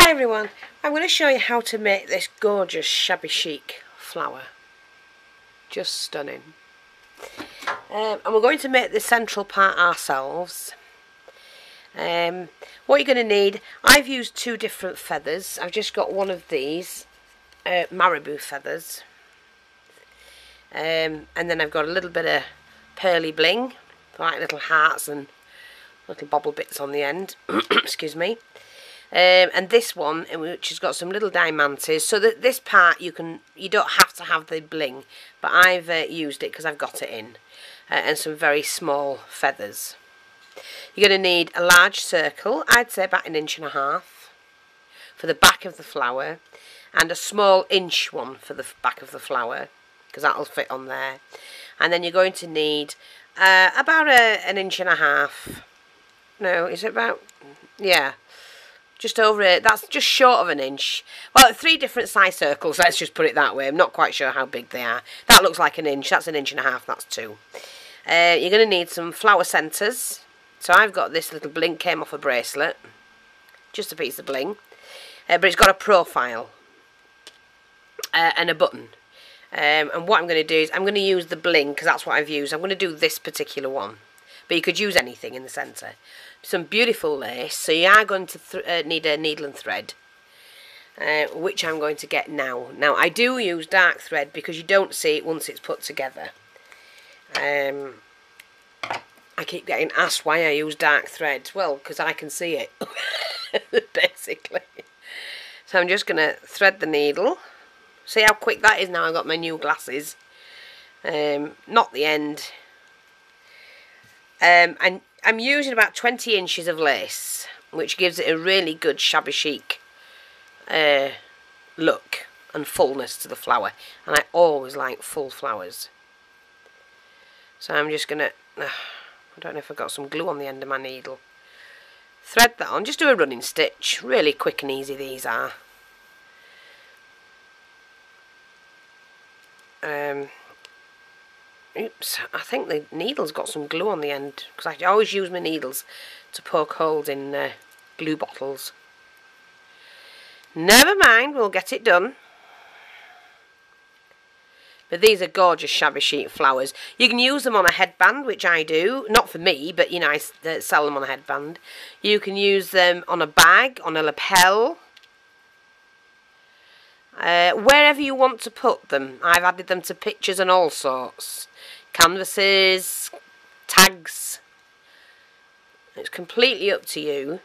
Hi everyone, I'm going to show you how to make this gorgeous Shabby Chic flower. Just stunning. And we're going to make the central part ourselves. What you're going to need, I've used two different feathers. I've just got one of these, marabou feathers. And then I've got a little bit of pearly bling, like little hearts and little bobble bits on the end. Excuse me. And this one, which has got some little diamantes, so that this part you don't have to have the bling, but I've used it because I've got it in, and some very small feathers. You're going to need a large circle, I'd say about 1.5 inches for the back of the flower, and a small inch one for the back of the flower, because that'll fit on there. And then you're going to need about 1.5 inches. No, is it about? Yeah. Just over it, that's just short of 1 inch. Well, 3 different size circles, let's just put it that way. I'm not quite sure how big they are. That looks like 1 inch, that's 1.5 inches, that's 2. You're going to need some flower centres. So I've got this little bling, came off a bracelet. Just a piece of bling. But it's got a profile. And a button. And what I'm going to do is, I'm going to use the bling, because that's what I've used. I'm going to do this particular one. But you could use anything in the centre. Some beautiful lace, so you are going to need a needle and thread, which I'm going to get now. Now I do use dark thread because you don't see it once it's put together. I keep getting asked why I use dark thread. Well, because I can see it, basically. So I'm just going to thread the needle. See how quick that is now. I've got my new glasses. Not the end. And I'm using about 20 inches of lace, which gives it a really good Shabby Chic look and fullness to the flower. And I always like full flowers. So I'm just going to, I don't know if I've got some glue on the end of my needle. Thread that on, just do a running stitch. Really quick and easy these are. Oops, I think the needle's got some glue on the end, because I always use my needles to poke holes in glue bottles. Never mind, we'll get it done. But these are gorgeous Shabby Chic flowers. You can use them on a headband, which I do. Not for me, but you know, I sell them on a headband. You can use them on a bag, on a lapel. Wherever you want to put them. I've added them to pictures and all sorts. Canvases, tags. It's completely up to you.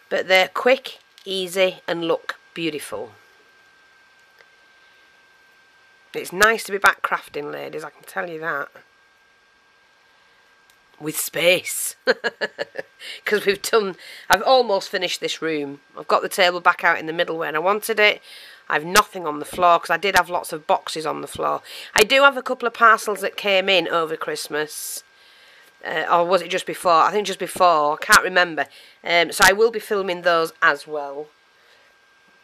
But they're quick, easy and look beautiful. It's nice to be back crafting, ladies, I can tell you that. With space. Because I've almost finished this room. I've got the table back out in the middle where I wanted it. I've nothing on the floor, because I did have lots of boxes on the floor. I do have a couple of parcels that came in over Christmas. Or was it just before? I think just before. I can't remember. So I will be filming those as well.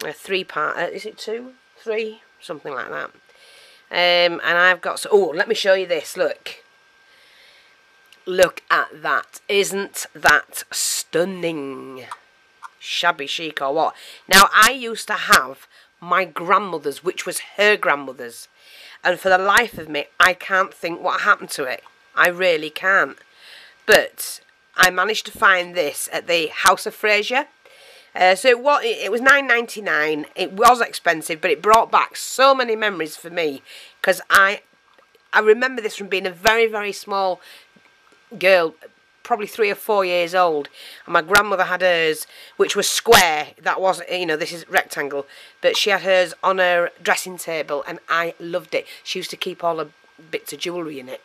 3 part. Is it 2? 3? Something like that. And I've got... Oh, let me show you this. Look. Look at that. Isn't that stunning? Shabby Chic or what? Now, I used to have my grandmother's, which was her grandmother's, and for the life of me I can't think what happened to it. I really can't. But I managed to find this at the House of Fraser. So it was £9.99. It was expensive, but it brought back so many memories for me, because I remember this from being a very, very small girl, probably 3 or 4 years old, and my grandmother had hers, which was square. That wasn't, you know, this is rectangle, but she had hers on her dressing table, and I loved it. She used to keep all her bits of jewellery in it,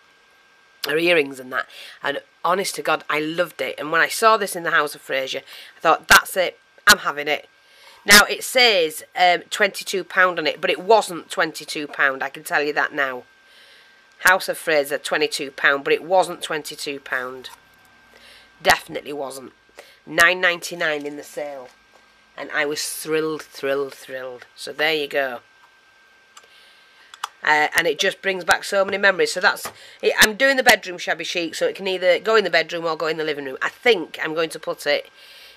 her earrings and that, and honest to God, I loved it. And when I saw this in the House of Fraser, I thought, that's it, I'm having it. Now, it says £22 on it, but it wasn't £22, I can tell you that now. House of Fraser, £22, but it wasn't £22. Definitely wasn't. £9.99 in the sale. And I was thrilled, thrilled, thrilled. So there you go. And it just brings back so many memories. So that's it. I'm doing the bedroom Shabby Chic, so it can either go in the bedroom or go in the living room. I think I'm going to put it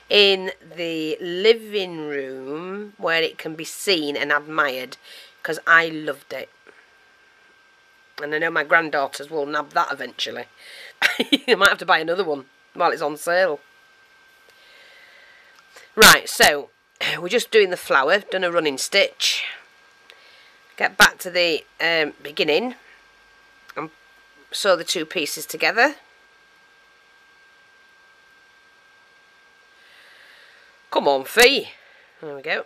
in the living room where it can be seen and admired, because I loved it. And I know my granddaughters will nab that eventually. You might have to buy another one while it's on sale. Right, so we're just doing the flower, done a running stitch. Get back to the beginning and sew the two pieces together. Come on, Fee. There we go.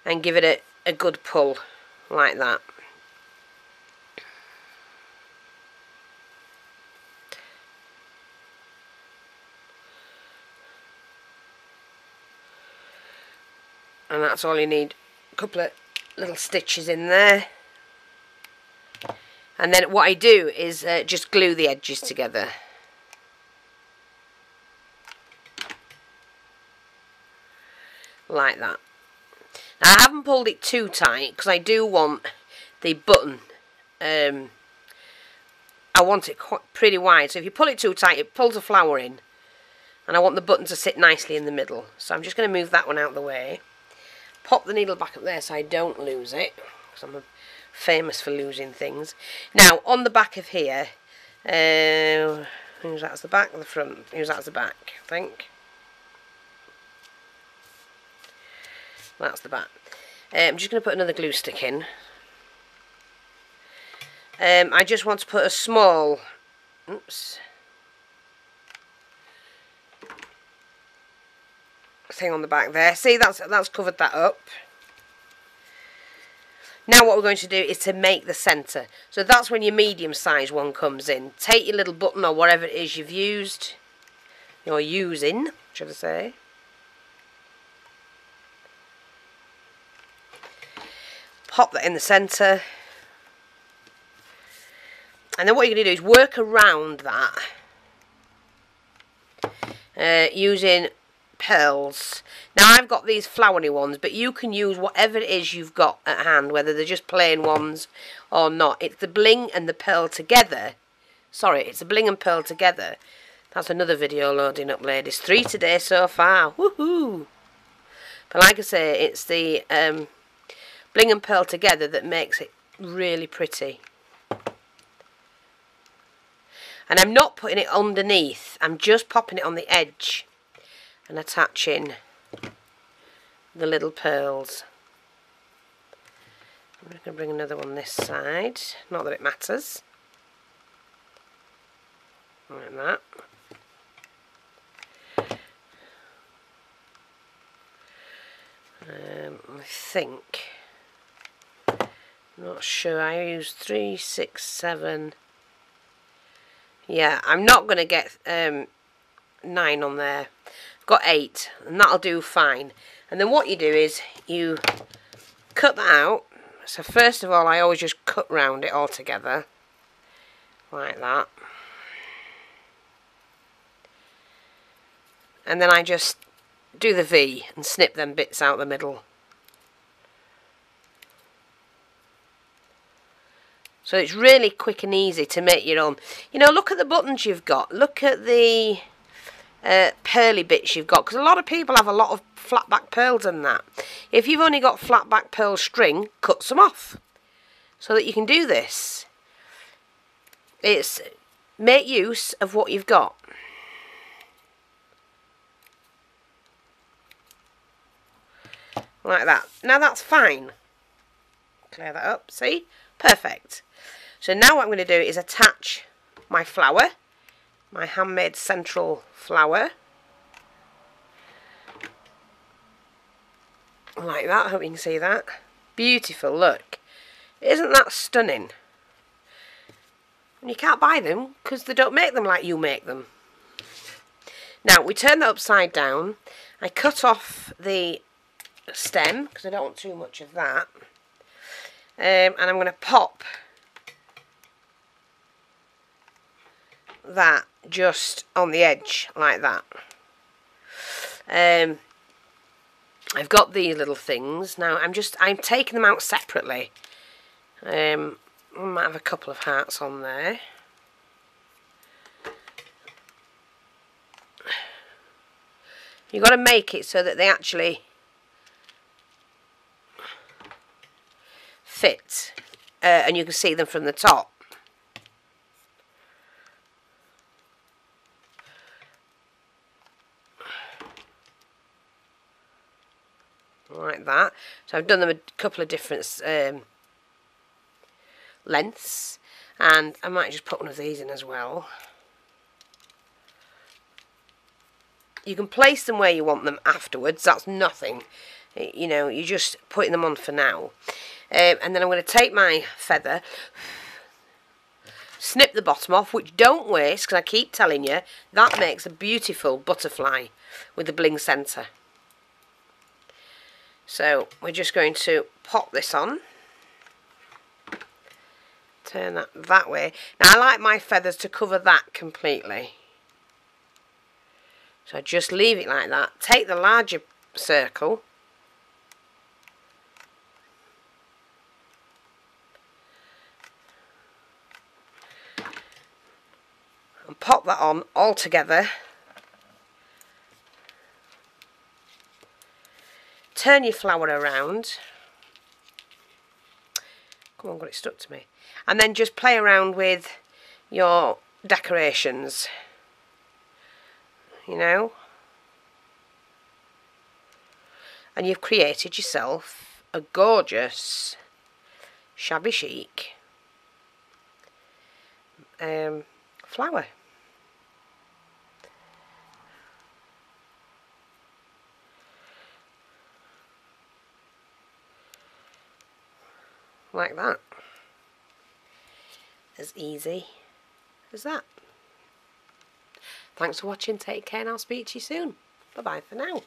And give it a good pull, like that. And that's all you need. A couple of little stitches in there. And then what I do is just glue the edges together. Like that. Now, I haven't pulled it too tight because I do want the button. I want it pretty wide. So if you pull it too tight, it pulls the flower in. And I want the button to sit nicely in the middle. So I'm just going to move that one out of the way. Pop the needle back up there so I don't lose it. Because I'm famous for losing things. Now, on the back of here. Who's that as the back or the front? Who's that as the back, I think. That's the back. I'm just going to put another glue stick in. I just want to put a small, thing on the back there. See, that's covered that up. Now what we're going to do is to make the centre. So that's when your medium size one comes in. Take your little button or whatever it is you've used, you're using, should I say. Pop that in the centre. And then what you're going to do is work around that using pearls. Now I've got these flowery ones, but you can use whatever it is you've got at hand, whether they're just plain ones or not. It's the bling and the pearl together. Sorry, it's the bling and pearl together. That's another video loading up, ladies. 3 today so far. Woohoo! But like I say, it's the bling and pearl together that makes it really pretty. And I'm not putting it underneath, I'm just popping it on the edge and attaching the little pearls. I'm just going to bring another one this side, not that it matters. Like that. I think, I'm not sure, I used 3, 6, 7. Yeah, I'm not going to get 9 on there. I've got 8, and that'll do fine. And then what you do is you cut that out. So first of all, I always just cut round it all together, like that. And then I just do the V and snip them bits out the middle. So it's really quick and easy to make your own. You know, look at the buttons you've got. Look at the pearly bits you've got. Because a lot of people have a lot of flat back pearls and that. If you've only got flat back pearl string, cut some off. So that you can do this. It's make use of what you've got. Like that. Now that's fine. Clear that up. See? Perfect. So now what I'm going to do is attach my flower, my handmade central flower, like that. I hope you can see that. Beautiful, look. Isn't that stunning? And you can't buy them because they don't make them like you make them. Now we turn that upside down. I cut off the stem because I don't want too much of that. And I'm going to pop that just on the edge like that. I've got these little things now. I'm taking them out separately. I might have a couple of hearts on there. You've got to make it so that they actually fit, and you can see them from the top. Like that. So I've done them a couple of different lengths, and I might just put one of these in as well. You can place them where you want them afterwards, that's nothing. You know, you're just putting them on for now. And then I'm going to take my feather, snip the bottom off, which don't waste, because I keep telling you, that makes a beautiful butterfly with the bling centre. So we're just going to pop this on. Turn that way. Now I like my feathers to cover that completely. So I just leave it like that. Take the larger circle. And pop that on all together. Turn your flower around. Come on, got it stuck to me. And then just play around with your decorations. You know. And you've created yourself a gorgeous Shabby Chic flower. Like that. As easy as that. Thanks for watching, take care, and I'll speak to you soon. Bye bye for now.